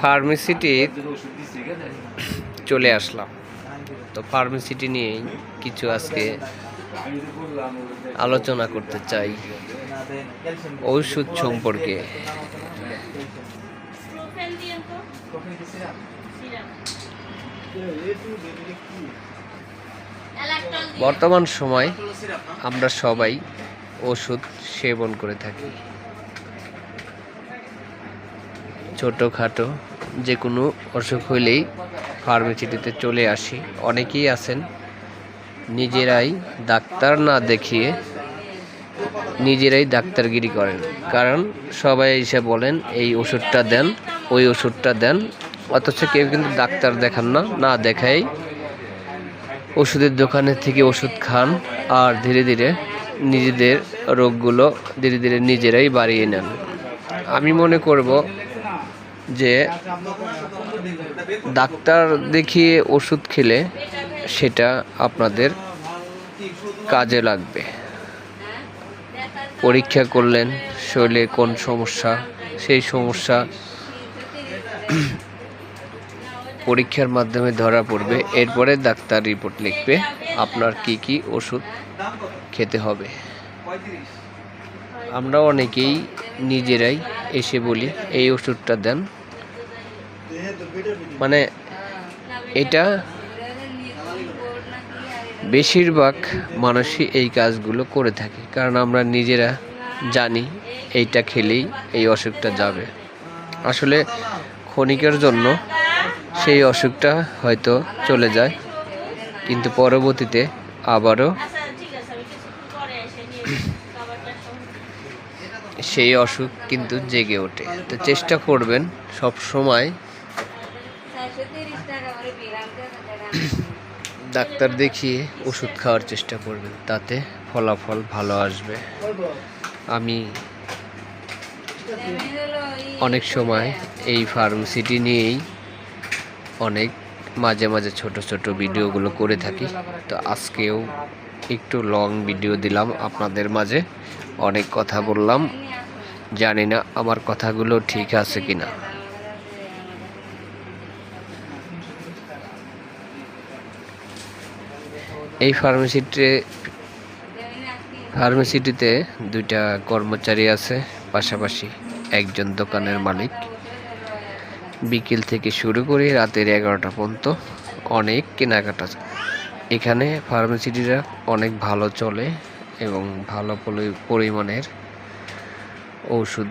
ফার্মেসিটি চলে আসলাম। তো ফার্মেসিটি নিয়েই কিছু আজকে আলোচনা করতে চাই, ঔষধ সম্পর্কে। বর্তমান সময় আমরা সবাই ওষুধ সেবন করে থাকি। ছোটোখাটো যে কোনো অসুখ হইলেই ফার্মেসিটিতে চলে আসি। অনেকেই আছেন নিজেরাই ডাক্তার না দেখিয়ে নিজেরাই ডাক্তারগিরি করেন, কারণ সবাই এসে বলেন এই ওষুধটা দেন, ওই ওষুধটা দেন, অথচ কেউ কিন্তু ডাক্তার দেখান না। না দেখাই ওষুধের দোকানের থেকে ওষুধ খান, আর ধীরে ধীরে নিজেদের রোগগুলো ধীরে ধীরে নিজেরাই বাড়িয়ে নেন। আমি মনে করব যে ডাক্তার দেখিয়ে ওষুধ খেলে সেটা আপনাদের কাজে লাগবে। পরীক্ষা করলেন শরীরে কোন সমস্যা, সেই সমস্যা পরীক্ষার মাধ্যমে ধরা পড়বে। এরপরে ডাক্তার রিপোর্ট লিখবে আপনার কি কি ওষুধ খেতে হবে। আমরা অনেকেই নিজেরাই এসে বলি এই ওষুধটা দেন, মানে এটা বেশিরভাগ মানুষই এই কাজগুলো করে থাকে, কারণ আমরা নিজেরা জানি এইটা খেলেই এই অসুখটা যাবে। আসলে ক্ষণিকের জন্য সেই অসুখটা হয়তো চলে যায়, কিন্তু পরবর্তীতে আবারও সেই অসুখ কিন্তু জেগে ওঠে। তো চেষ্টা করবেন সব সময় ডাক্তার দেখিয়ে ওষুধ খাওয়ার চেষ্টা করবেন, তাতে ফলাফল ভালো আসবে। আমি অনেক সময় এই ফার্মেসিটি নিয়েই অনেক মাঝে মাঝে ছোট ছোট ভিডিওগুলো করে থাকি। তো আজকেও একটু লং ভিডিও দিলাম আপনাদের মাঝে, অনেক কথা বললাম, জানি না আমার কথাগুলো ঠিক আছে কিনা। এই ফার্মেসিটিতে দুইটা কর্মচারী আছে, পাশাপাশি একজন দোকানের মালিক। বিকেল থেকে শুরু করে রাতের 11টা পর্যন্ত অনেক কেনাকাটা। এখানে ফার্মেসিটিরা অনেক ভালো চলে এবং ভালো পরিমাণের ঔষধ